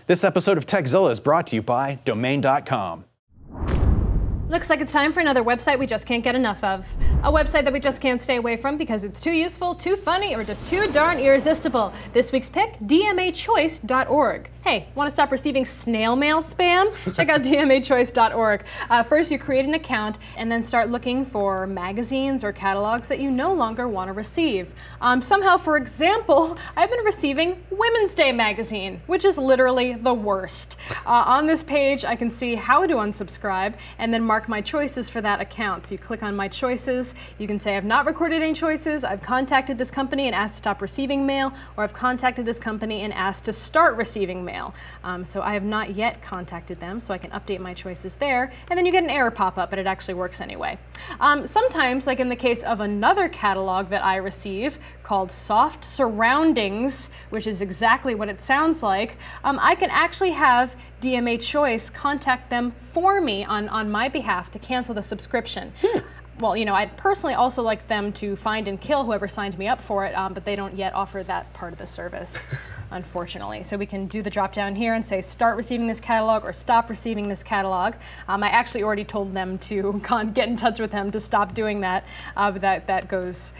This episode of Tekzilla is brought to you by Domain.com. Looks like it's time for another website we just can't get enough of. A website that we just can't stay away from because it's too useful, too funny, or just too darn irresistible. This week's pick, DMAChoice.org. Hey, want to stop receiving snail mail spam? Check out DMAChoice.org. First, you create an account and then start looking for magazines or catalogs that you no longer want to receive. Somehow, for example, I've been receiving Women's Day magazine, which is literally the worst. On this page, I can see how to unsubscribe and then mark my choices for that account. So you click on my choices, you can say I've not recorded any choices, I've contacted this company and asked to stop receiving mail, or I've contacted this company and asked to start receiving mail. So I have not yet contacted them, so I can update my choices there, and then you get an error pop up, but it actually works anyway. Sometimes, like in the case of another catalog that I receive called Soft Surroundings, which is exactly what it sounds like, I can actually have DMAChoice contact them for me on my behalf to cancel the subscription. Well, you know, I'd personally also like them to find and kill whoever signed me up for it, but they don't yet offer that part of the service, unfortunately. So we can do the drop down here and say start receiving this catalog or stop receiving this catalog. I actually already told them to get in touch with them to stop doing that, but that's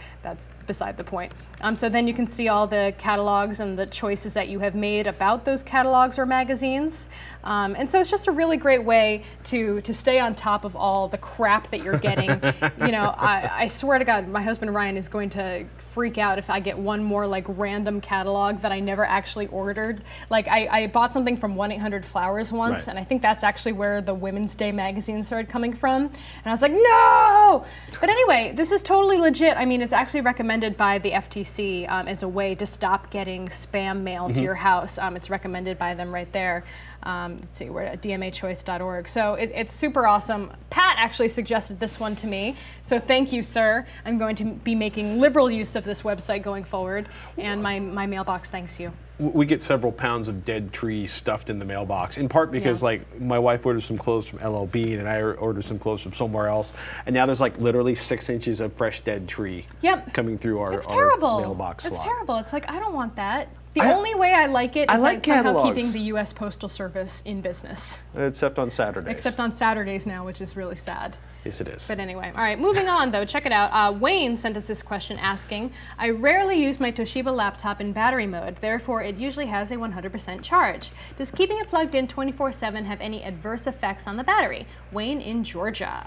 beside the point. So then you can see all the catalogs and the choices that you have made about those catalogs or magazines. And so it's just a really great way to stay on top of all the crap that you're getting. You know, I swear to God, my husband Ryan is going to freak out if I get one more like random catalog that I never actually ordered. Like I bought something from 1-800-Flowers once, right, and I think that's actually where the Women's Day magazine started coming from. And I was like, no! But anyway, this is totally legit. I mean, it's actually recommended by the FTC as a way to stop getting spam mail to your house. It's recommended by them right there. Let's see, we're at DMAChoice.org. So it's super awesome. Pat actually suggested this one to me. So thank you, sir. I'm going to be making liberal use of this website going forward, and my mailbox thanks you. We get several pounds of dead trees stuffed in the mailbox, in part because like my wife ordered some clothes from LLB and I ordered some clothes from somewhere else, and now there's like literally 6 inches of fresh dead tree coming through our mailbox slot. It's terrible. It's like, I don't want that. The only way I like it is like somehow keeping the U.S. Postal Service in business. Except on Saturdays. Except on Saturdays now, which is really sad. Yes, it is. But anyway, all right, moving on though, check it out. Wayne sent us this question asking, I rarely use my Toshiba laptop in battery mode, therefore it usually has a 100% charge. Does keeping it plugged in 24/7 have any adverse effects on the battery? Wayne in Georgia.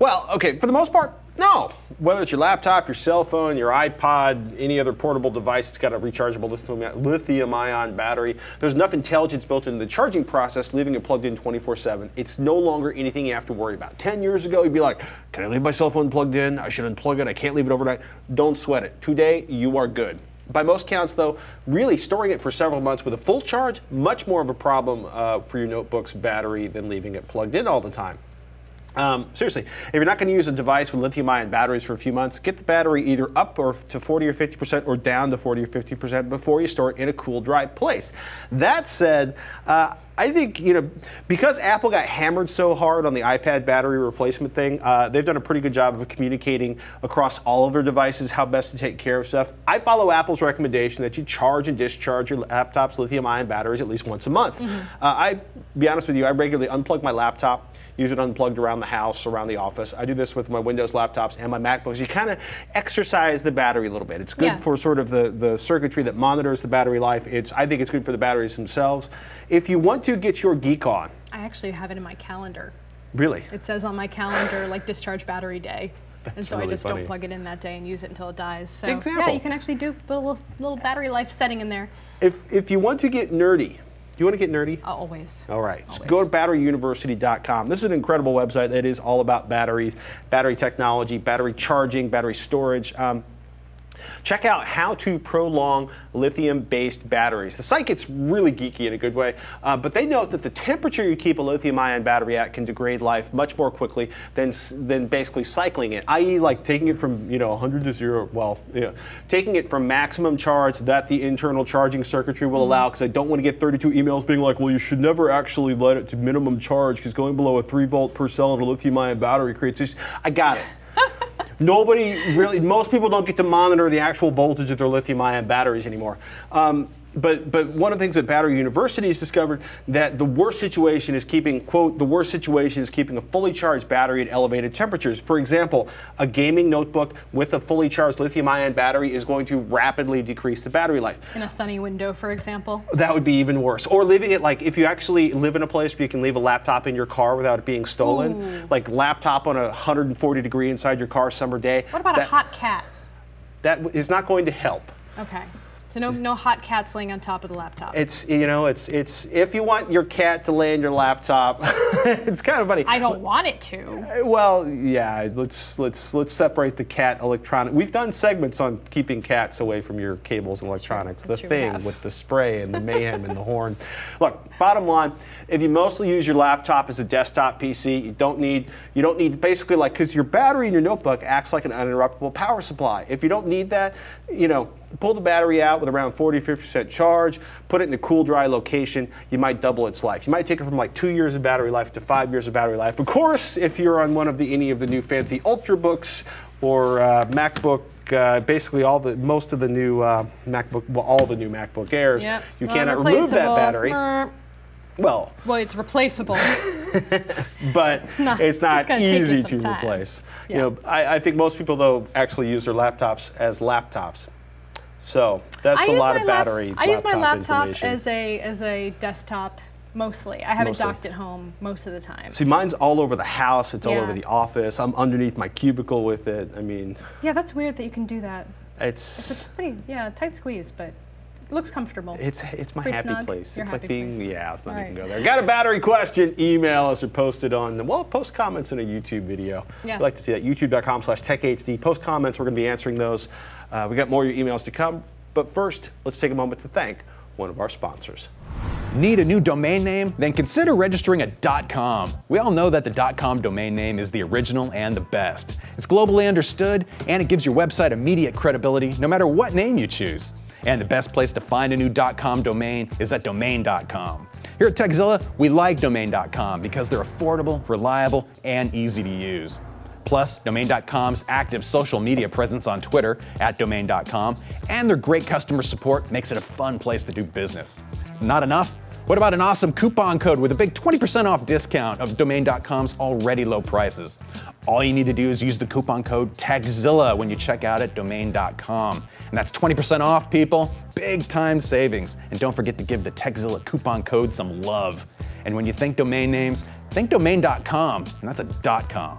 Well, okay, for the most part, no. Whether it's your laptop, your cell phone, your iPod, any other portable device that's got a rechargeable lithium-ion battery, there's enough intelligence built into the charging process, leaving it plugged in 24/7. It's no longer anything you have to worry about. 10 years ago, you'd be like, can I leave my cell phone plugged in? I should unplug it. I can't leave it overnight. Don't sweat it. Today, you are good. By most counts, though, really storing it for several months with a full charge, much more of a problem for your notebook's battery than leaving it plugged in all the time. Seriously, if you're not going to use a device with lithium-ion batteries for a few months, get the battery either up or to 40 or 50% or down to 40 or 50% before you store it in a cool, dry place. That said, I think, you know, because Apple got hammered so hard on the iPad battery replacement thing, they've done a pretty good job of communicating across all of their devices how best to take care of stuff. I follow Apple's recommendation that you charge and discharge your laptop's lithium-ion batteries at least once a month. Be honest with you, I regularly unplug my laptop, use it unplugged around the house, around the office. I do this with my Windows laptops and my MacBooks. You kind of exercise the battery a little bit. It's good for sort of the circuitry that monitors the battery life. I think it's good for the batteries themselves. If you want to get your geek on. I actually have it in my calendar. Really? It says on my calendar, like, discharge battery day. And so really I just funny. don't plug it in that day and use it until it dies. So Example. yeah, you can actually do a little battery life setting in there. If you want to get nerdy, you want to get nerdy? Always. All right. Always. So go to batteryuniversity.com. This is an incredible website that is all about batteries, battery technology, battery charging, battery storage. Check out how to prolong lithium-based batteries. The site gets really geeky in a good way, but they note that the temperature you keep a lithium-ion battery at can degrade life much more quickly than basically cycling it, i.e. like taking it from 100 to 0, well, taking it from maximum charge that the internal charging circuitry will allow, because I don't want to get 32 emails being like, well, you should never actually let it to minimum charge because going below a 3 volt per cell in a lithium-ion battery creates issues. I got it. Most people don't get to monitor the actual voltage of their lithium-ion batteries anymore. But one of the things that Battery University has discovered, that the worst situation is keeping, quote, the worst situation is keeping a fully charged battery at elevated temperatures. For example, a gaming notebook with a fully charged lithium-ion battery is going to rapidly decrease the battery life. In a sunny window, for example. That would be even worse. Or leaving it, like, if you actually live in a place where you can leave a laptop in your car without it being stolen, like laptop on a 140 degree inside your car summer day. What about a hot cat? That is not going to help. Okay. So no hot cats laying on top of the laptop. It's, you know, it's if you want your cat to lay in your laptop, it's kind of funny. I don't want it to. Well, yeah, let's separate the cat electronic. We've done segments on keeping cats away from your cables and electronics. The thing with the spray and the mayhem and the horn. Look, bottom line, if you mostly use your laptop as a desktop PC, you don't need basically, like, because your battery in your notebook acts like an uninterruptible power supply. If you don't need that, you know, pull the battery out with around 40–50% charge, put it in a cool, dry location, you might double its life. You might take it from like 2 years of battery life to 5 years of battery life. Of course, if you're on one of any of the new fancy Ultrabooks or MacBook, basically most of the new MacBook, well, all the new MacBook Airs, you cannot remove that battery. Well, it's replaceable. But it's not easy to replace. You know, I think most people, though, actually use their laptops as laptops. So that's a lot of battery. I use my laptop as a desktop mostly. I have it docked at home most of the time. See, mine's all over the house. It's all over the office. I'm underneath my cubicle with it. I mean. Yeah, that's weird that you can do that. It's a pretty tight squeeze, but it looks comfortable. It's my happy place. It's like being let's not even go there. Got a battery question? Email us or post it on post comments in a YouTube video. Yeah. We'd like to see that. YouTube.com/TechHD. Post comments. We're going to be answering those. We got more of your emails to come. But first, let's take a moment to thank one of our sponsors. Need a new domain name? Then consider registering a .com. We all know that the .com domain name is the original and the best. It's globally understood, and it gives your website immediate credibility no matter what name you choose. And the best place to find a new .com domain is at domain.com. Here at Tekzilla, we like domain.com because they're affordable, reliable, and easy to use. Plus, domain.com's active social media presence on Twitter at domain.com and their great customer support makes it a fun place to do business. Not enough? What about an awesome coupon code with a big 20% off discount of domain.com's already low prices? All you need to do is use the coupon code Tekzilla when you check out at domain.com. And that's 20% off, people. Big time savings. And don't forget to give the Tekzilla coupon code some love. And when you think domain names, think domain.com, and that's a .com.